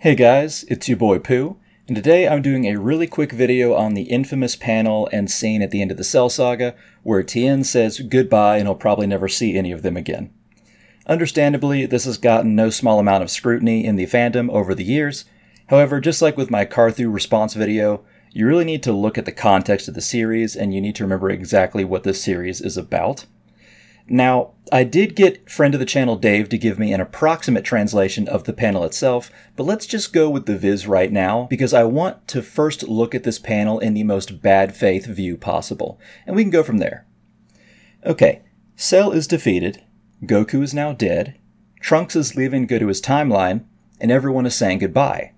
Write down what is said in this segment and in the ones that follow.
Hey guys, it's your boy Pooh, and today I'm doing a really quick video on the infamous panel and scene at the end of the Cell Saga where Tien says goodbye and he'll probably never see any of them again. Understandably, this has gotten no small amount of scrutiny in the fandom over the years. However, just like with my Carthu response video, you really need to look at the context of the series and you need to remember exactly what this series is about. Now, I did get friend of the channel Dave to give me an approximate translation of the panel itself, but let's just go with the viz right now because I want to first look at this panel in the most bad faith view possible, and we can go from there. Okay, Cell is defeated, Goku is now dead, Trunks is leaving to go to his timeline, and everyone is saying goodbye.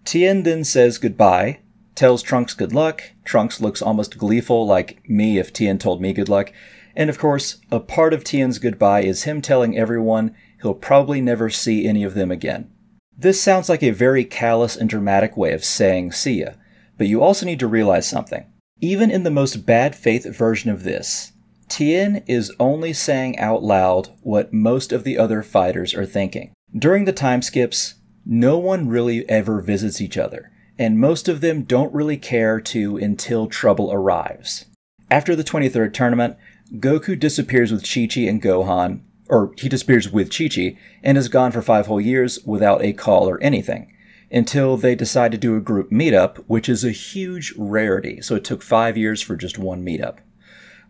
Tien then says goodbye, tells Trunks good luck, Trunks looks almost gleeful like me if Tien told me good luck, and of course, a part of Tien's goodbye is him telling everyone he'll probably never see any of them again. This sounds like a very callous and dramatic way of saying see ya, but you also need to realize something. Even in the most bad faith version of this, Tien is only saying out loud what most of the other fighters are thinking. During the time skips, no one really ever visits each other, and most of them don't really care to until trouble arrives. After the 23rd tournament, Goku disappears with Chi-Chi and Gohan, or he disappears with Chi-Chi, and is gone for 5 whole years without a call or anything, until they decide to do a group meetup, which is a huge rarity, so it took 5 years for just one meetup.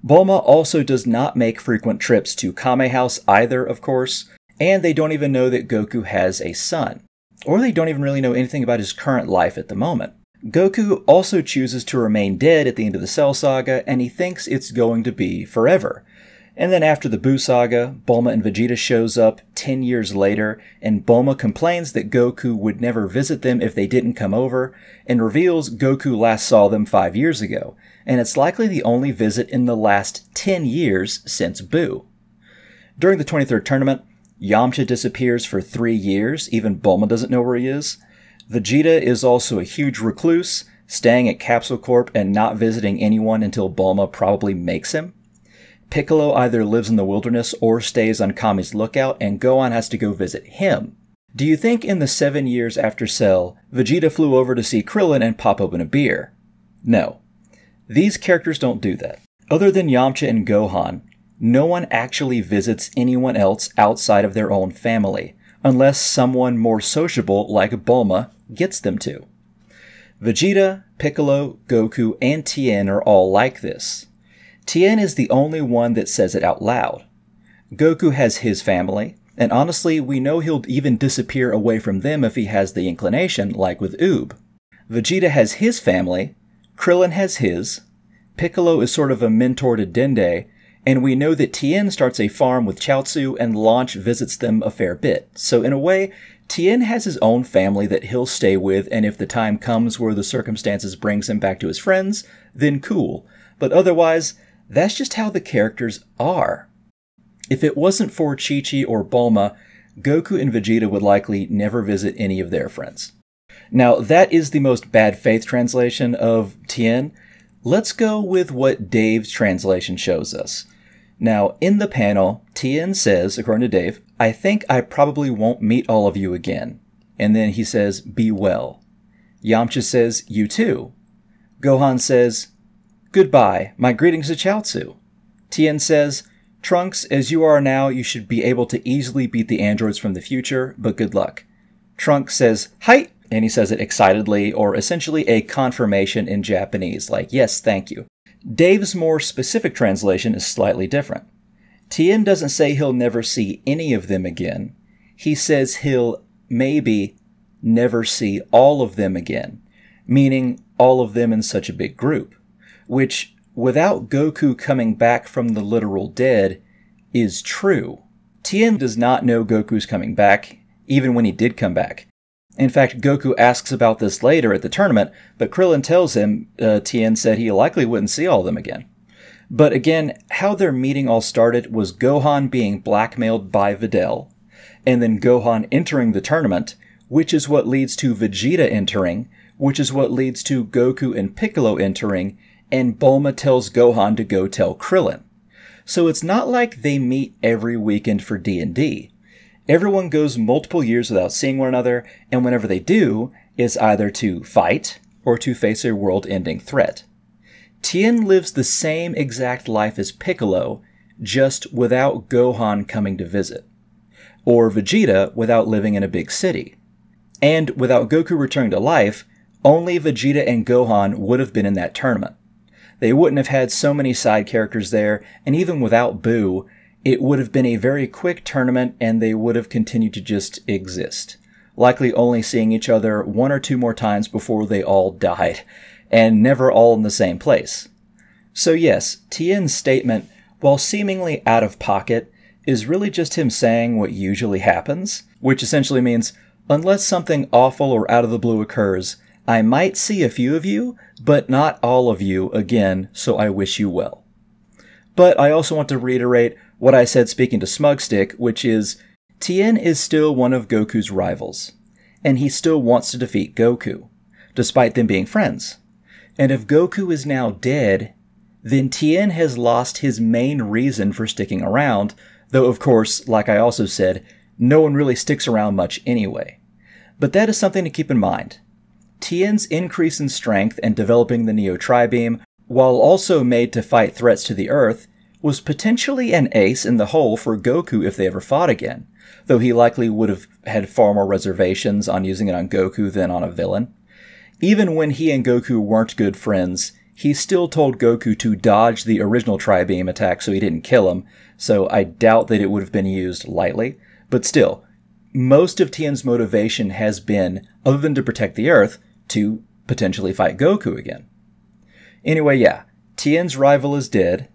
Bulma also does not make frequent trips to Kame House either, of course, and they don't even know that Goku has a son, or they don't even really know anything about his current life at the moment. Goku also chooses to remain dead at the end of the Cell Saga, and he thinks it's going to be forever. And then after the Buu Saga, Bulma and Vegeta shows up 10 years later, and Bulma complains that Goku would never visit them if they didn't come over, and reveals Goku last saw them 5 years ago, and it's likely the only visit in the last 10 years since Buu. During the 23rd tournament, Yamcha disappears for 3 years, even Bulma doesn't know where he is. Vegeta is also a huge recluse, staying at Capsule Corp and not visiting anyone until Bulma probably makes him. Piccolo either lives in the wilderness or stays on Kami's lookout, and Gohan has to go visit him. Do you think in the 7 years after Cell, Vegeta flew over to see Krillin and pop open a beer? No. These characters don't do that. Other than Yamcha and Gohan, no one actually visits anyone else outside of their own family, unless someone more sociable like Bulma gets them to. Vegeta, Piccolo, Goku, and Tien are all like this. Tien is the only one that says it out loud. Goku has his family, and honestly, we know he'll even disappear away from them if he has the inclination, like with Oob. Vegeta has his family, Krillin has his, Piccolo is sort of a mentor to Dende, and we know that Tien starts a farm with Chaozu and Launch visits them a fair bit. So in a way, Tien has his own family that he'll stay with, and if the time comes where the circumstances brings him back to his friends, then cool. But otherwise, that's just how the characters are. If it wasn't for Chi-Chi or Bulma, Goku and Vegeta would likely never visit any of their friends. Now, that is the most bad faith translation of Tien. Let's go with what Dave's translation shows us. Now, in the panel, Tien says, according to Dave, I think I probably won't meet all of you again. And then he says, be well. Yamcha says, you too. Gohan says, goodbye, my greetings to Chaozu. Tien says, Trunks, as you are now, you should be able to easily beat the androids from the future, but good luck. Trunks says, hi, and he says it excitedly, or essentially a confirmation in Japanese, like, yes, thank you. Dave's more specific translation is slightly different. Tien doesn't say he'll never see any of them again. He says he'll maybe never see all of them again, meaning all of them in such a big group, which, without Goku coming back from the literal dead, is true. Tien does not know Goku's coming back, even when he did come back. In fact, Goku asks about this later at the tournament, but Krillin tells him Tien said he likely wouldn't see all of them again. But again, how their meeting all started was Gohan being blackmailed by Videl, and then Gohan entering the tournament, which is what leads to Vegeta entering, which is what leads to Goku and Piccolo entering, and Bulma tells Gohan to go tell Krillin. So it's not like they meet every weekend for D&D. everyone goes multiple years without seeing one another, and whenever they do, it's either to fight or to face a world-ending threat. Tien lives the same exact life as Piccolo, just without Gohan coming to visit. Or Vegeta without living in a big city. And without Goku returning to life, only Vegeta and Gohan would have been in that tournament. They wouldn't have had so many side characters there, and even without Boo, it would have been a very quick tournament and they would have continued to just exist. Likely only seeing each other one or two more times before they all died, and never all in the same place. So yes, Tien's statement, while seemingly out of pocket, is really just him saying what usually happens, which essentially means, unless something awful or out of the blue occurs, I might see a few of you, but not all of you again, so I wish you well. But I also want to reiterate what I said speaking to Smugstick, which is, Tien is still one of Goku's rivals, and he still wants to defeat Goku, despite them being friends. And if Goku is now dead, then Tien has lost his main reason for sticking around, though of course, like I also said, no one really sticks around much anyway. But that is something to keep in mind. Tien's increase in strength and developing the Neo Tri-Beam, while also made to fight threats to the Earth, was potentially an ace in the hole for Goku if they ever fought again, though he likely would have had far more reservations on using it on Goku than on a villain. Even when he and Goku weren't good friends, he still told Goku to dodge the original Tri-Beam attack so he didn't kill him, so I doubt that it would have been used lightly. But still, most of Tien's motivation has been, other than to protect the Earth, to potentially fight Goku again. Anyway, yeah, Tien's rival is dead.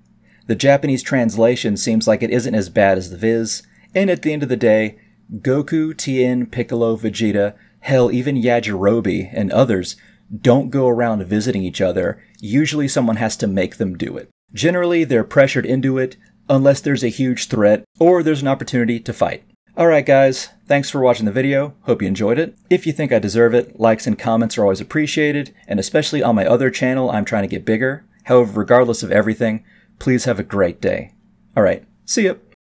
The Japanese translation seems like it isn't as bad as the Viz, and at the end of the day, Goku, Tien, Piccolo, Vegeta, hell, even Yajirobe and others don't go around visiting each other. Usually someone has to make them do it. Generally, they're pressured into it unless there's a huge threat or there's an opportunity to fight. Alright guys, thanks for watching the video, hope you enjoyed it. If you think I deserve it, likes and comments are always appreciated, and especially on my other channel I'm trying to get bigger. However, regardless of everything, please have a great day. Alright, see ya!